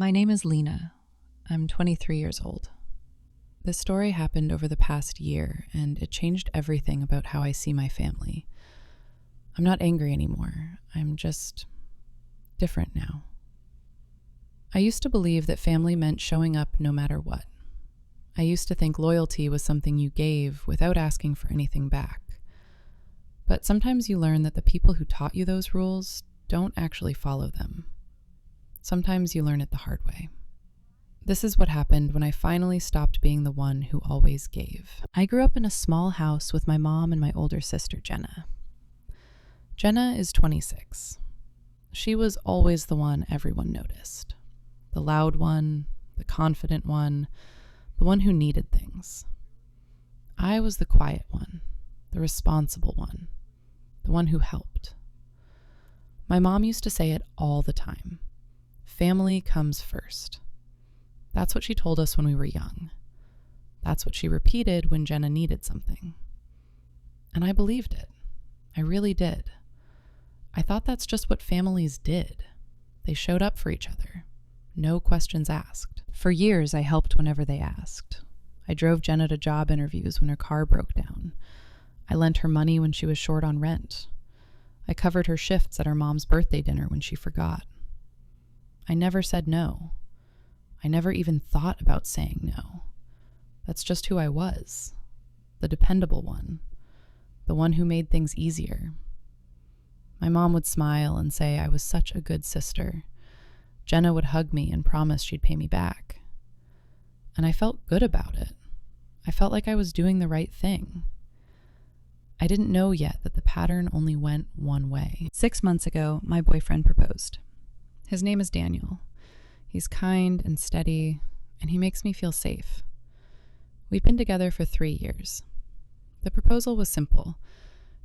My name is Lena. I'm 23 years old. This story happened over the past year, and it changed everything about how I see my family. I'm not angry anymore. I'm just different now. I used to believe that family meant showing up no matter what. I used to think loyalty was something you gave without asking for anything back. But sometimes you learn that the people who taught you those rules don't actually follow them. Sometimes you learn it the hard way. This is what happened when I finally stopped being the one who always gave. I grew up in a small house with my mom and my older sister, Jenna. Jenna is 26. She was always the one everyone noticed. The loud one, the confident one, the one who needed things. I was the quiet one, the responsible one, the one who helped. My mom used to say it all the time. Family comes first. That's what she told us when we were young. That's what she repeated when Jenna needed something. And I believed it. I really did. I thought that's just what families did. They showed up for each other. No questions asked. For years, I helped whenever they asked. I drove Jenna to job interviews when her car broke down. I lent her money when she was short on rent. I covered her shifts at her mom's birthday dinner when she forgot. I never said no. I never even thought about saying no. That's just who I was. The dependable one. The one who made things easier. My mom would smile and say I was such a good sister. Jenna would hug me and promise she'd pay me back. And I felt good about it. I felt like I was doing the right thing. I didn't know yet that the pattern only went one way. 6 months ago, my boyfriend proposed. His name is Daniel. He's kind and steady, and he makes me feel safe. We've been together for 3 years. The proposal was simple,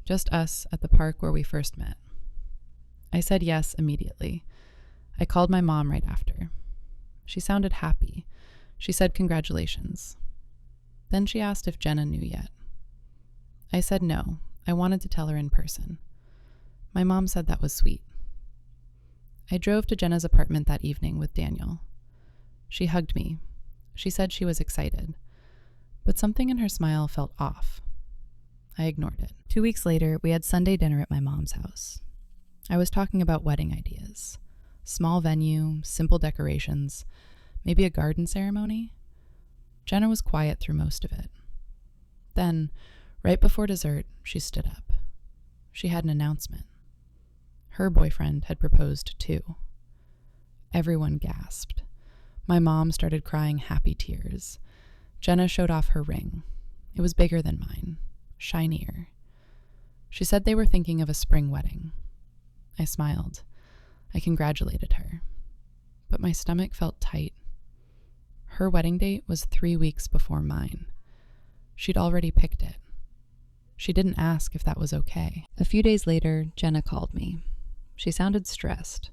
just us at the park where we first met. I said yes immediately. I called my mom right after. She sounded happy. She said congratulations. Then she asked if Jenna knew yet. I said no. I wanted to tell her in person. My mom said that was sweet. I drove to Jenna's apartment that evening with Daniel. She hugged me. She said she was excited, but something in her smile felt off. I ignored it. 2 weeks later, we had Sunday dinner at my mom's house. I was talking about wedding ideas. Small venue, simple decorations, maybe a garden ceremony. Jenna was quiet through most of it. Then, right before dessert, she stood up. She had an announcement. Her boyfriend had proposed too. Everyone gasped. My mom started crying happy tears. Jenna showed off her ring. It was bigger than mine, shinier. She said they were thinking of a spring wedding. I smiled. I congratulated her. But my stomach felt tight. Her wedding date was 3 weeks before mine. She'd already picked it. She didn't ask if that was okay. A few days later, Jenna called me. She sounded stressed.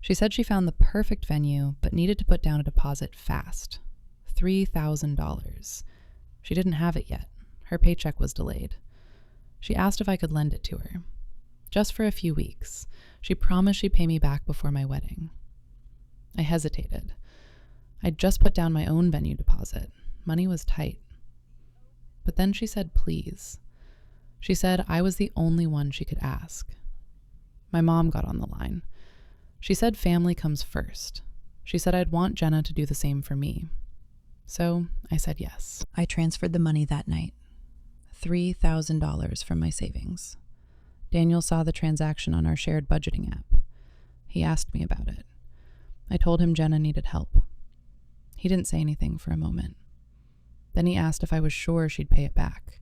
She said she found the perfect venue, but needed to put down a deposit fast. $3,000. She didn't have it yet. Her paycheck was delayed. She asked if I could lend it to her. Just for a few weeks. She promised she'd pay me back before my wedding. I hesitated. I'd just put down my own venue deposit. Money was tight. But then she said please. She said I was the only one she could ask. My mom got on the line. She said family comes first. She said I'd want Jenna to do the same for me. So I said yes. I transferred the money that night. $3,000 from my savings. Daniel saw the transaction on our shared budgeting app. He asked me about it. I told him Jenna needed help. He didn't say anything for a moment. Then he asked if I was sure she'd pay it back.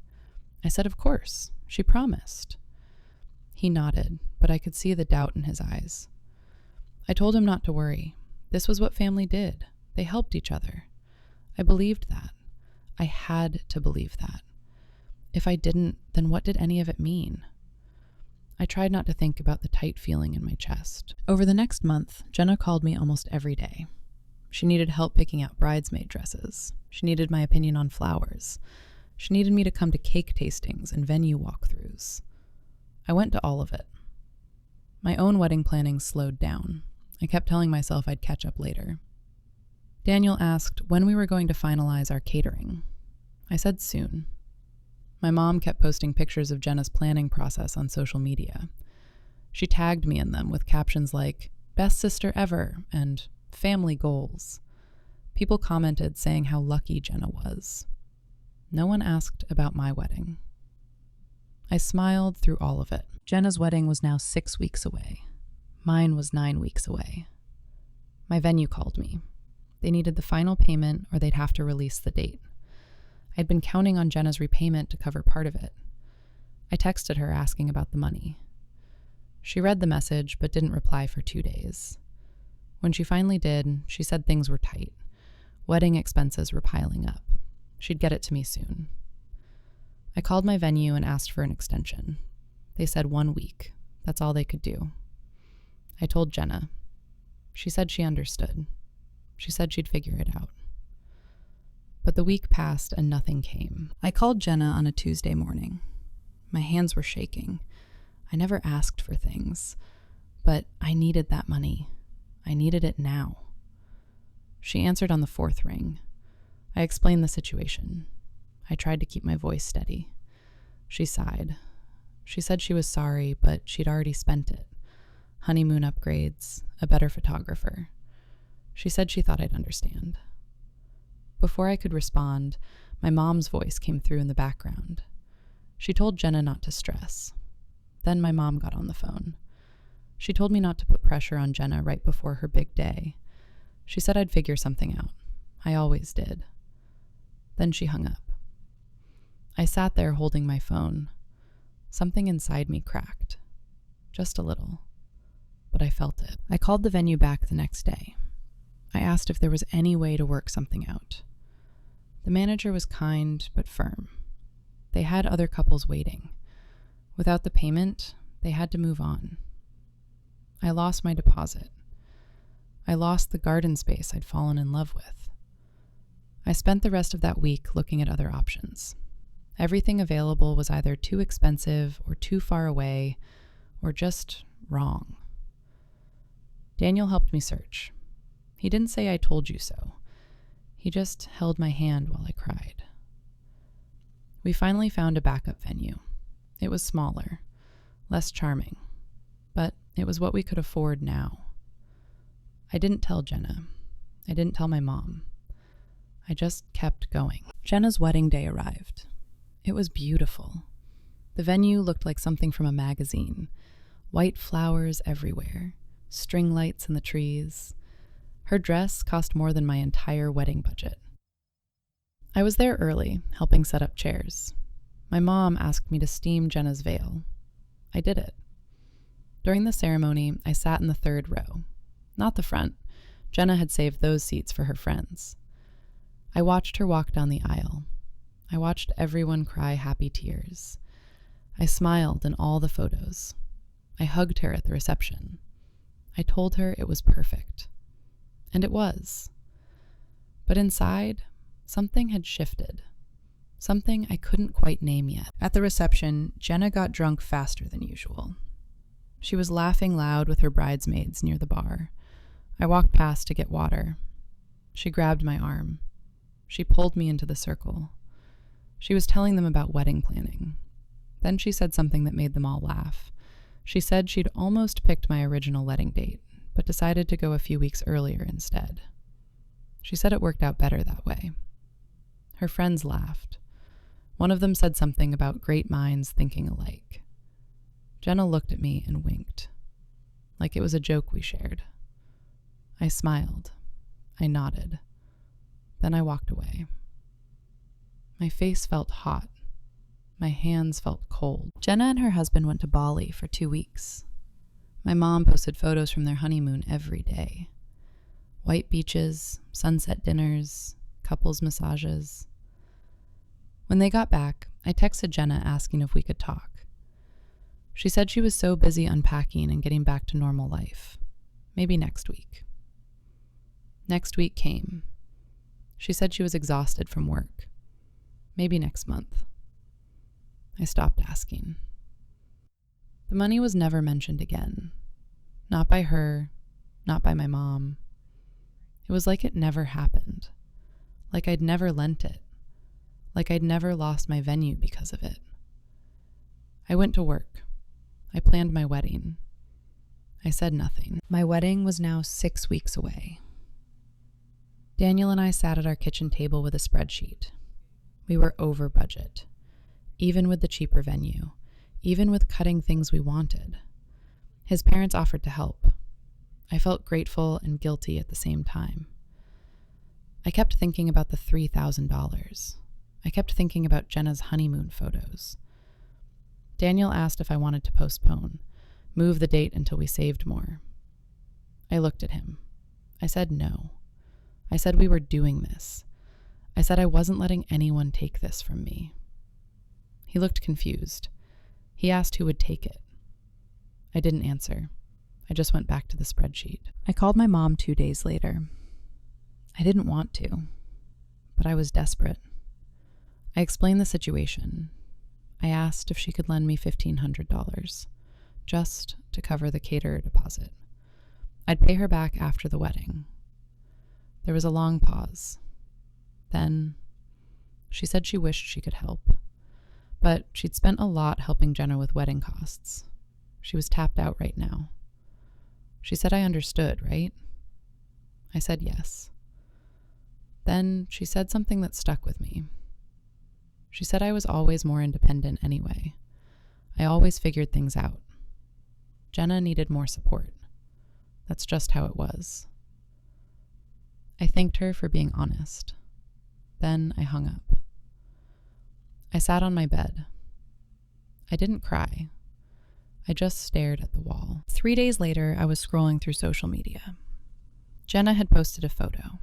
I said of course. She promised. He nodded, but I could see the doubt in his eyes. I told him not to worry. This was what family did. They helped each other. I believed that. I had to believe that. If I didn't, then what did any of it mean? I tried not to think about the tight feeling in my chest. Over the next month, Jenna called me almost every day. She needed help picking out bridesmaid dresses. She needed my opinion on flowers. She needed me to come to cake tastings and venue walkthroughs. I went to all of it. My own wedding planning slowed down. I kept telling myself I'd catch up later. Daniel asked when we were going to finalize our catering. I said soon. My mom kept posting pictures of Jenna's planning process on social media. She tagged me in them with captions like, "Best sister ever," and "family goals." People commented saying how lucky Jenna was. No one asked about my wedding. I smiled through all of it. Jenna's wedding was now 6 weeks away. Mine was 9 weeks away. My venue called me. They needed the final payment or they'd have to release the date. I'd been counting on Jenna's repayment to cover part of it. I texted her asking about the money. She read the message but didn't reply for 2 days. When she finally did, she said things were tight. Wedding expenses were piling up. She'd get it to me soon. I called my venue and asked for an extension. They said 1 week. That's all they could do. I told Jenna. She said she understood. She said she'd figure it out. But the week passed and nothing came. I called Jenna on a Tuesday morning. My hands were shaking. I never asked for things, but I needed that money. I needed it now. She answered on the 4th ring. I explained the situation. I tried to keep my voice steady. She sighed. She said she was sorry, but she'd already spent it. Honeymoon upgrades, a better photographer. She said she thought I'd understand. Before I could respond, my mom's voice came through in the background. She told Jenna not to stress. Then my mom got on the phone. She told me not to put pressure on Jenna right before her big day. She said I'd figure something out. I always did. Then she hung up. I sat there holding my phone. Something inside me cracked. Just a little. But I felt it. I called the venue back the next day. I asked if there was any way to work something out. The manager was kind but firm. They had other couples waiting. Without the payment, they had to move on. I lost my deposit. I lost the garden space I'd fallen in love with. I spent the rest of that week looking at other options. Everything available was either too expensive or too far away or just wrong. Daniel helped me search. He didn't say I told you so. He just held my hand while I cried. We finally found a backup venue. It was smaller, less charming, but it was what we could afford now. I didn't tell Jenna. I didn't tell my mom. I just kept going. Jenna's wedding day arrived. It was beautiful. The venue looked like something from a magazine. White flowers everywhere, string lights in the trees. Her dress cost more than my entire wedding budget. I was there early, helping set up chairs. My mom asked me to steam Jenna's veil. I did it. During the ceremony, I sat in the 3rd row. Not the front. Jenna had saved those seats for her friends. I watched her walk down the aisle. I watched everyone cry happy tears. I smiled in all the photos. I hugged her at the reception. I told her it was perfect. And it was. But inside, something had shifted. Something I couldn't quite name yet. At the reception, Jenna got drunk faster than usual. She was laughing loud with her bridesmaids near the bar. I walked past to get water. She grabbed my arm. She pulled me into the circle. She was telling them about wedding planning. Then she said something that made them all laugh. She said she'd almost picked my original wedding date, but decided to go a few weeks earlier instead. She said it worked out better that way. Her friends laughed. One of them said something about great minds thinking alike. Jenna looked at me and winked, like it was a joke we shared. I smiled. I nodded. Then I walked away. My face felt hot. My hands felt cold. Jenna and her husband went to Bali for 2 weeks. My mom posted photos from their honeymoon every day. White beaches, sunset dinners, couples massages. When they got back, I texted Jenna asking if we could talk. She said she was so busy unpacking and getting back to normal life. Maybe next week. Next week came. She said she was exhausted from work. Maybe next month. I stopped asking. The money was never mentioned again. Not by her, not by my mom. It It was like it never happened. Like I'd never lent it. Like I'd never lost my venue because of it. I went to work. I planned my wedding. I said nothing. My wedding was now 6 weeks away. Daniel and I sat at our kitchen table with a spreadsheet. We were over budget, even with the cheaper venue, even with cutting things we wanted. His parents offered to help. I felt grateful and guilty at the same time. I kept thinking about the $3,000. I kept thinking about Jenna's honeymoon photos. Daniel asked if I wanted to postpone, move the date until we saved more. I looked at him. I said no. I said we were doing this. I said I wasn't letting anyone take this from me. He looked confused. He asked who would take it. I didn't answer. I just went back to the spreadsheet. I called my mom 2 days later. I didn't want to, but I was desperate. I explained the situation. I asked if she could lend me $1,500, just to cover the caterer deposit. I'd pay her back after the wedding. There was a long pause. Then she said she wished she could help, but she'd spent a lot helping Jenna with wedding costs. She was tapped out right now. She said I understood, right? I said yes. Then she said something that stuck with me. She said I was always more independent anyway. I always figured things out. Jenna needed more support. That's just how it was. I thanked her for being honest. Then I hung up. I sat on my bed. I didn't cry. I just stared at the wall. 3 days later, I was scrolling through social media. Jenna had posted a photo.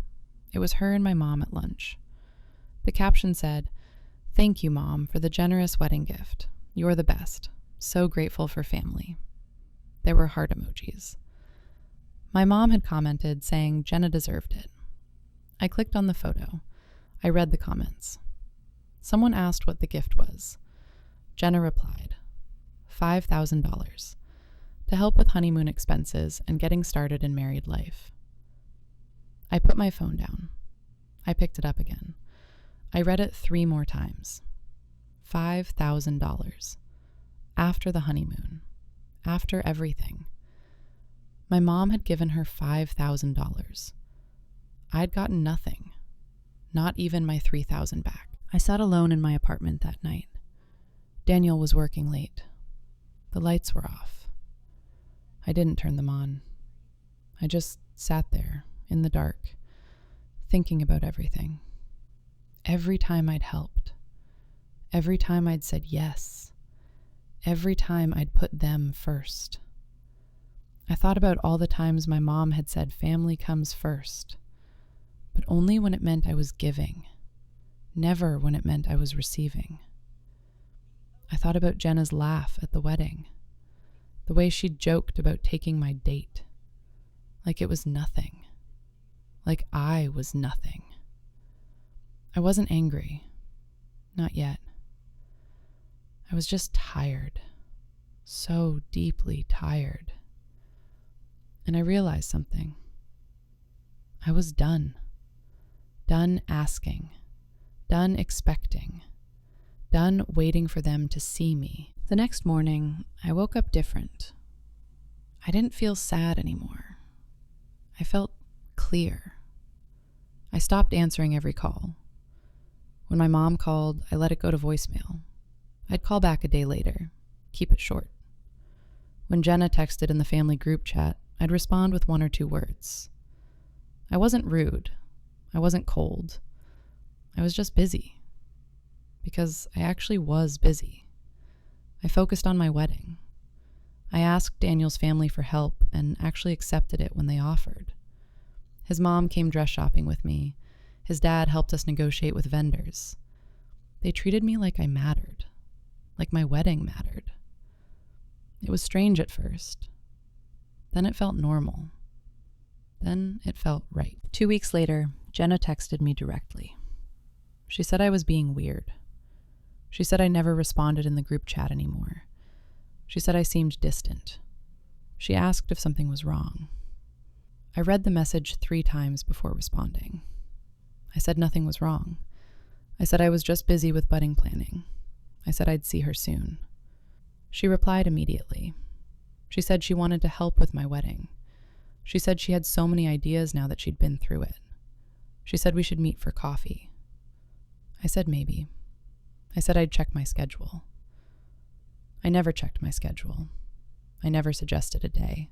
It was her and my mom at lunch. The caption said, "Thank you, Mom, for the generous wedding gift. You're the best. So grateful for family." There were heart emojis. My mom had commented saying Jenna deserved it. I clicked on the photo. I read the comments. Someone asked what the gift was. Jenna replied, $5,000 to help with honeymoon expenses and getting started in married life. I put my phone down. I picked it up again. I read it 3 more times. $5,000. After the honeymoon. After everything. My mom had given her $5,000. I'd gotten nothing. Not even my $3,000 back. I sat alone in my apartment that night. Daniel was working late. The lights were off. I didn't turn them on. I just sat there in the dark, thinking about everything. Every time I'd helped. Every time I'd said yes. Every time I'd put them first. I thought about all the times my mom had said family comes first, but only when it meant I was giving, never when it meant I was receiving. I thought about Jenna's laugh at the wedding, the way she joked about taking my date, like it was nothing, like I was nothing. I wasn't angry, not yet. I was just tired, so deeply tired. And I realized something. I was done. Done asking. Done expecting. Done waiting for them to see me. The next morning, I woke up different. I didn't feel sad anymore. I felt clear. I stopped answering every call. When my mom called, I let it go to voicemail. I'd call back a day later, keep it short. When Jenna texted in the family group chat, I'd respond with 1 or 2 words. I wasn't rude. I wasn't cold. I was just busy. Because I actually was busy. I focused on my wedding. I asked Daniel's family for help and actually accepted it when they offered. His mom came dress shopping with me. His dad helped us negotiate with vendors. They treated me like I mattered, like my wedding mattered. It was strange at first. Then it felt normal. Then it felt right. 2 weeks later, Jenna texted me directly. She said I was being weird. She said I never responded in the group chat anymore. She said I seemed distant. She asked if something was wrong. I read the message 3 times before responding. I said nothing was wrong. I said I was just busy with wedding planning. I said I'd see her soon. She replied immediately. She said she wanted to help with my wedding. She said she had so many ideas now that she'd been through it. She said we should meet for coffee. I said maybe. I said I'd check my schedule. I never checked my schedule. I never suggested a day.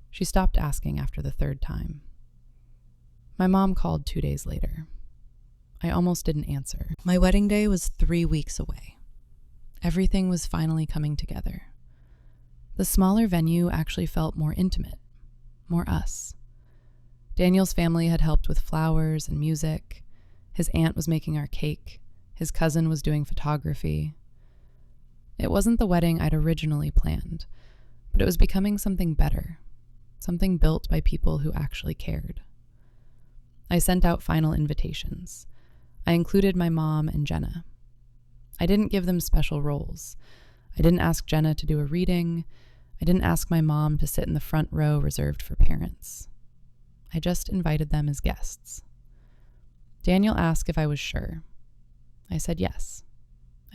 She stopped asking after the 3rd time. My mom called 2 days later. I almost didn't answer. My wedding day was 3 weeks away. Everything was finally coming together. The smaller venue actually felt more intimate, more us. Daniel's family had helped with flowers and music. His aunt was making our cake. His cousin was doing photography. It wasn't the wedding I'd originally planned, but it was becoming something better, something built by people who actually cared. I sent out final invitations. I included my mom and Jenna. I didn't give them special roles. I didn't ask Jenna to do a reading. I didn't ask my mom to sit in the front row reserved for parents. I just invited them as guests. Daniel asked if I was sure. I said yes.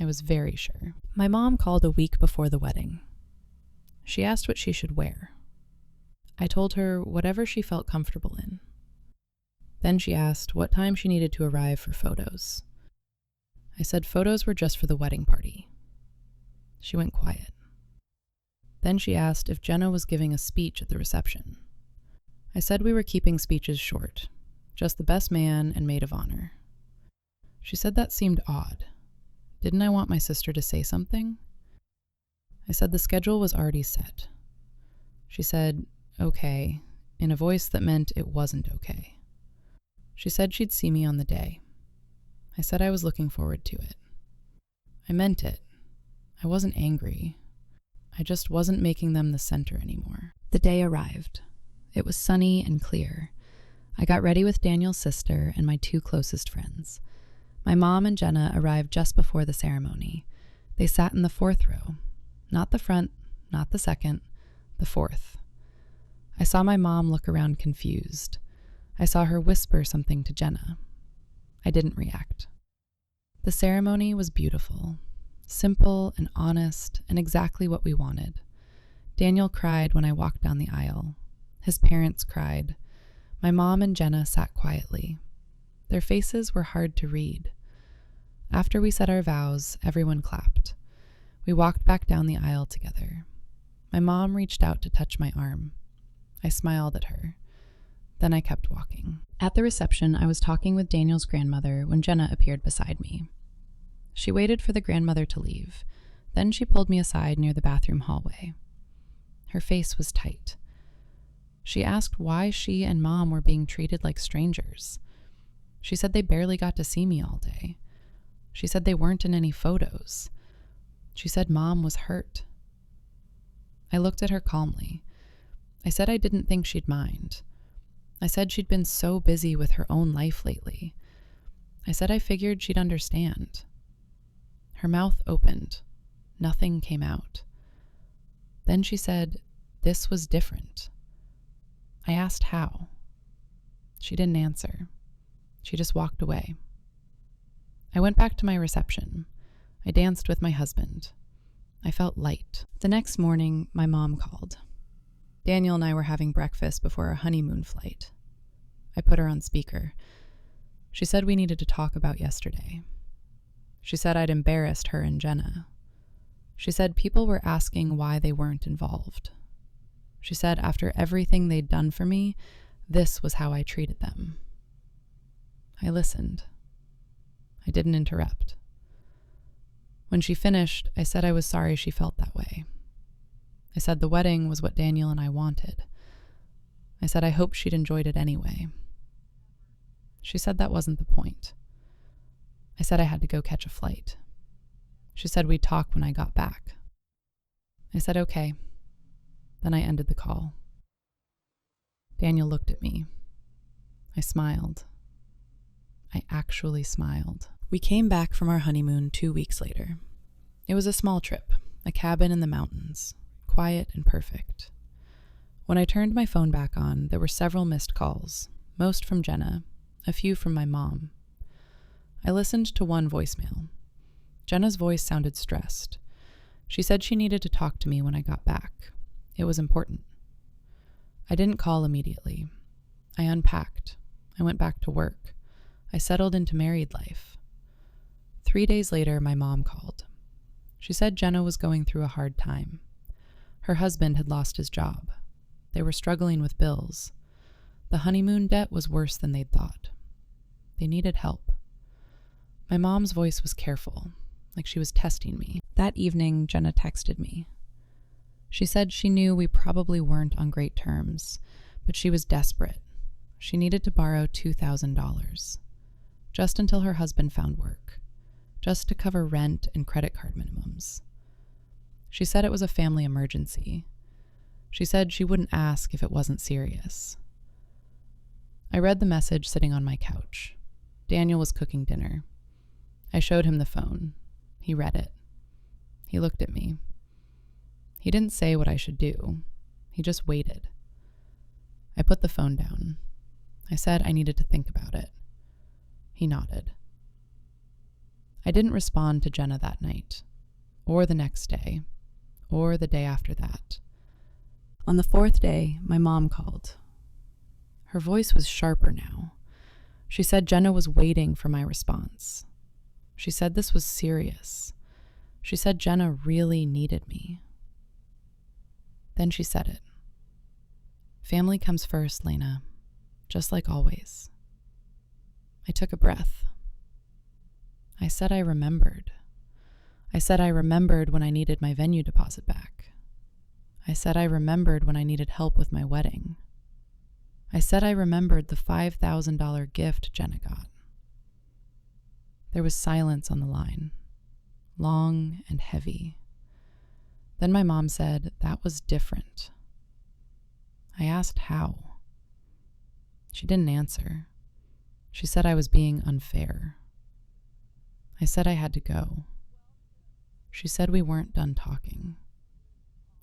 I was very sure. My mom called a week before the wedding. She asked what she should wear. I told her whatever she felt comfortable in. Then she asked what time she needed to arrive for photos. I said photos were just for the wedding party. She went quiet. Then she asked if Jenna was giving a speech at the reception. I said we were keeping speeches short, just the best man and maid of honor. She said that seemed odd. Didn't I want my sister to say something? I said the schedule was already set. She said, okay, in a voice that meant it wasn't okay. She said she'd see me on the day. I said I was looking forward to it. I meant it. I wasn't angry. I just wasn't making them the center anymore. The day arrived. It was sunny and clear. I got ready with Daniel's sister and my 2 closest friends. My mom and Jenna arrived just before the ceremony. They sat in the 4th row. Not the front, not the 2nd, the 4th. I saw my mom look around confused. I saw her whisper something to Jenna. I didn't react. The ceremony was beautiful, simple and honest, and exactly what we wanted. Daniel cried when I walked down the aisle. His parents cried. My mom and Jenna sat quietly. Their faces were hard to read. After we said our vows, everyone clapped. We walked back down the aisle together. My mom reached out to touch my arm. I smiled at her. Then I kept walking. At the reception, I was talking with Daniel's grandmother when Jenna appeared beside me. She waited for the grandmother to leave. Then she pulled me aside near the bathroom hallway. Her face was tight. She asked why she and Mom were being treated like strangers. She said they barely got to see me all day. She said they weren't in any photos. She said Mom was hurt. I looked at her calmly. I said I didn't think she'd mind. I said she'd been so busy with her own life lately. I said I figured she'd understand. Her mouth opened. Nothing came out. Then she said, this was different. I asked how. She didn't answer. She just walked away. I went back to my reception. I danced with my husband. I felt light. The next morning, my mom called. Daniel and I were having breakfast before our honeymoon flight. I put her on speaker. She said we needed to talk about yesterday. She said I'd embarrassed her and Jenna. She said people were asking why they weren't involved. She said after everything they'd done for me, this was how I treated them. I listened. I didn't interrupt. When she finished, I said I was sorry she felt that way. I said the wedding was what Daniel and I wanted. I said I hoped she'd enjoyed it anyway. She said that wasn't the point. I said I had to go catch a flight. She said we'd talk when I got back. I said okay. Then I ended the call. Daniel looked at me. I smiled. I actually smiled. We came back from our honeymoon 2 weeks later. It was a small trip, a cabin in the mountains, quiet and perfect. When I turned my phone back on, there were several missed calls, most from Jenna, a few from my mom. I listened to one voicemail. Jenna's voice sounded stressed. She said she needed to talk to me when I got back. It was important. I didn't call immediately. I unpacked. I went back to work. I settled into married life. 3 days later, my mom called. She said Jenna was going through a hard time. Her husband had lost his job. They were struggling with bills. The honeymoon debt was worse than they'd thought. They needed help. My mom's voice was careful, like she was testing me. That evening, Jenna texted me. She said she knew we probably weren't on great terms, but she was desperate. She needed to borrow $2,000, just until her husband found work, just to cover rent and credit card minimums. She said it was a family emergency. She said she wouldn't ask if it wasn't serious. I read the message sitting on my couch. Daniel was cooking dinner. I showed him the phone. He read it. He looked at me. He didn't say what I should do. He just waited. I put the phone down. I said I needed to think about it. He nodded. I didn't respond to Jenna that night, or the next day, or the day after that. On the 4th day, my mom called. Her voice was sharper now. She said Jenna was waiting for my response. She said this was serious. She said Jenna really needed me. Then she said it. Family comes first, Lena, just like always. I took a breath. I said I remembered. I said I remembered when I needed my venue deposit back. I said I remembered when I needed help with my wedding. I said I remembered the $5,000 gift Jenna got. There was silence on the line, long and heavy. Then my mom said that was different. I asked how. She didn't answer. She said I was being unfair. I said I had to go. She said we weren't done talking.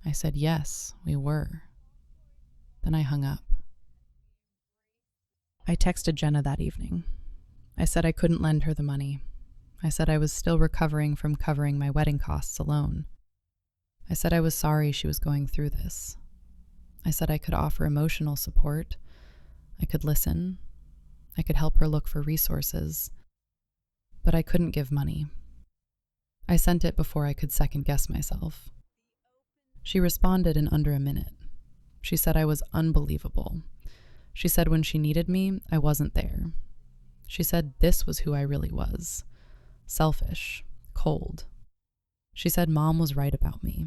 I said yes, we were. Then I hung up. I texted Jenna that evening. I said I couldn't lend her the money. I said I was still recovering from covering my wedding costs alone. I said I was sorry she was going through this. I said I could offer emotional support. I could listen. I could help her look for resources. But I couldn't give money. I sent it before I could second-guess myself. She responded in under a minute. She said I was unbelievable. She said when she needed me, I wasn't there. She said this was who I really was. Selfish, cold. She said Mom was right about me.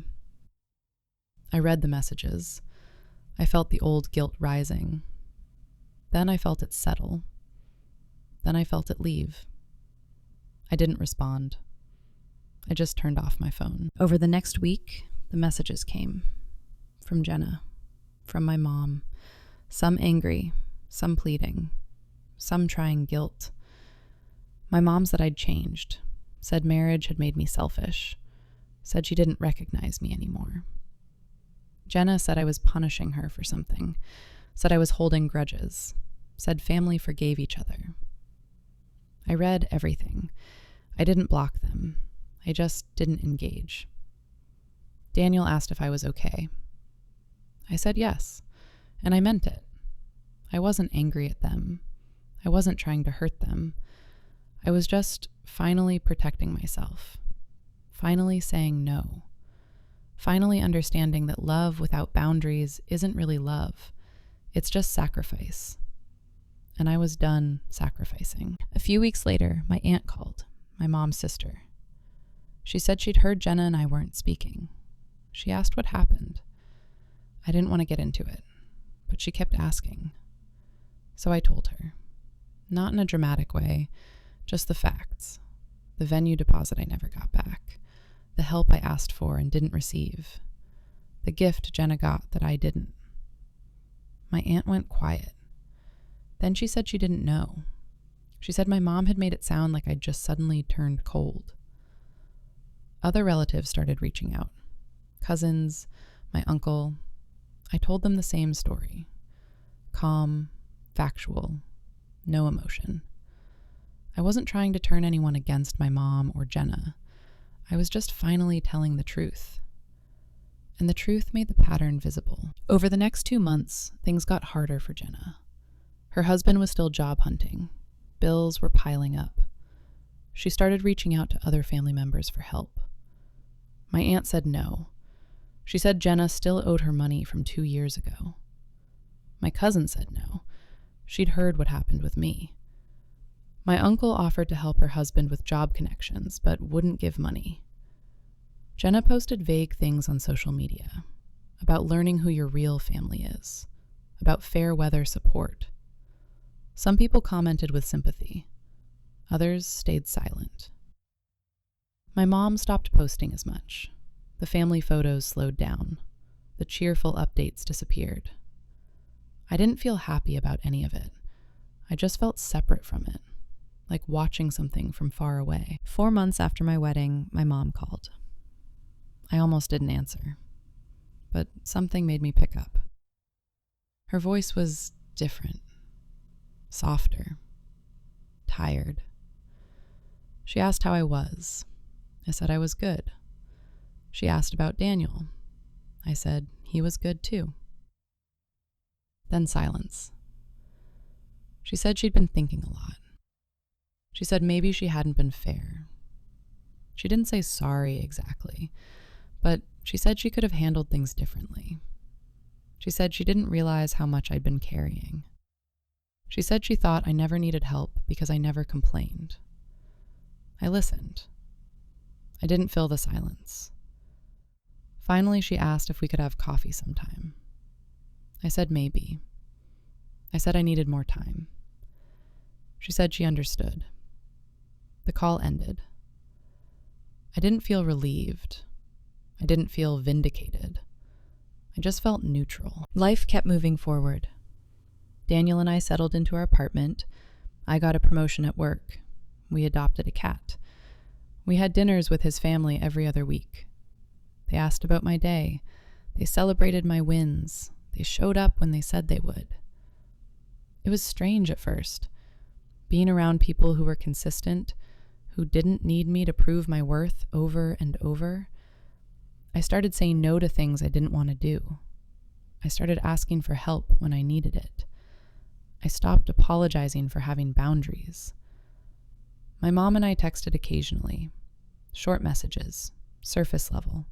I read the messages. I felt the old guilt rising. Then I felt it settle. Then I felt it leave. I didn't respond. I just turned off my phone. Over the next week, the messages came. From Jenna. From my mom. Some angry. Some pleading. Some trying guilt. My mom said I'd changed. Said marriage had made me selfish. Said she didn't recognize me anymore. Jenna said I was punishing her for something. Said I was holding grudges. Said family forgave each other. I read everything. I didn't block them. I just didn't engage. Daniel asked if I was okay. I said yes, and I meant it. I wasn't angry at them. I wasn't trying to hurt them. I was just finally protecting myself. Finally saying no. Finally understanding that love without boundaries isn't really love. It's just sacrifice. And I was done sacrificing. A few weeks later, my aunt called, my mom's sister. She said she'd heard Jenna and I weren't speaking. She asked what happened. I didn't want to get into it, but she kept asking. So I told her. Not in a dramatic way, just the facts. The venue deposit I never got back. The help I asked for and didn't receive. The gift Jenna got that I didn't. My aunt went quiet. Then she said she didn't know. She said my mom had made it sound like I'd just suddenly turned cold. Other relatives started reaching out. Cousins, my uncle. I told them the same story. Calm, factual, no emotion. I wasn't trying to turn anyone against my mom or Jenna. I was just finally telling the truth. And the truth made the pattern visible. Over the next 2 months, things got harder for Jenna. Her husband was still job hunting. Bills were piling up. She started reaching out to other family members for help. My aunt said no. She said Jenna still owed her money from 2 years ago. My cousin said no. She'd heard what happened with me. My uncle offered to help her husband with job connections, but wouldn't give money. Jenna posted vague things on social media about learning who your real family is, about fair weather support. Some people commented with sympathy. Others stayed silent. My mom stopped posting as much. The family photos slowed down. The cheerful updates disappeared. I didn't feel happy about any of it. I just felt separate from it, like watching something from far away. 4 months after my wedding, my mom called. I almost didn't answer, but something made me pick up. Her voice was different, softer, tired. She asked how I was. I said I was good. She asked about Daniel. I said he was good too. Then silence. She said she'd been thinking a lot. She said maybe she hadn't been fair. She didn't say sorry exactly, but she said she could have handled things differently. She said she didn't realize how much I'd been carrying. She said she thought I never needed help because I never complained. I listened. I didn't fill the silence. Finally, she asked if we could have coffee sometime. I said maybe. I said I needed more time. She said she understood. The call ended. I didn't feel relieved. I didn't feel vindicated. I just felt neutral. Life kept moving forward. Daniel and I settled into our apartment. I got a promotion at work. We adopted a cat. We had dinners with his family every other week. They asked about my day. They celebrated my wins. They showed up when they said they would. It was strange at first, being around people who were consistent, who didn't need me to prove my worth over and over. I started saying no to things I didn't want to do. I started asking for help when I needed it. I stopped apologizing for having boundaries. My mom and I texted occasionally, short messages, surface level.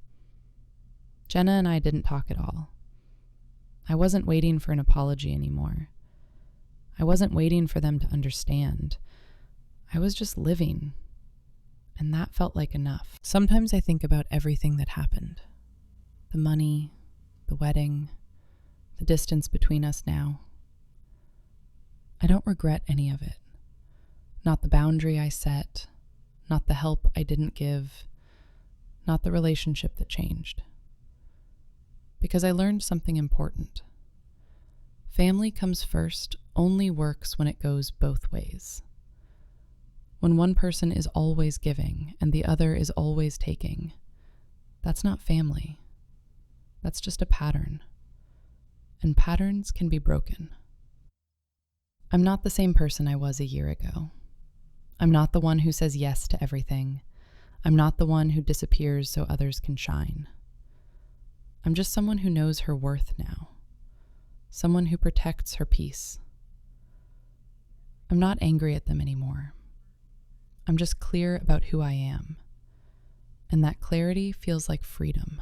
Jenna and I didn't talk at all. I wasn't waiting for an apology anymore. I wasn't waiting for them to understand. I was just living, and that felt like enough. Sometimes I think about everything that happened. The money, the wedding, the distance between us now. I don't regret any of it. Not the boundary I set, not the help I didn't give, not the relationship that changed. Because I learned something important. Family comes first only works when it goes both ways. When one person is always giving and the other is always taking, that's not family. That's just a pattern. And patterns can be broken. I'm not the same person I was a year ago. I'm not the one who says yes to everything. I'm not the one who disappears so others can shine. I'm just someone who knows her worth now. Someone who protects her peace. I'm not angry at them anymore. I'm just clear about who I am. And that clarity feels like freedom.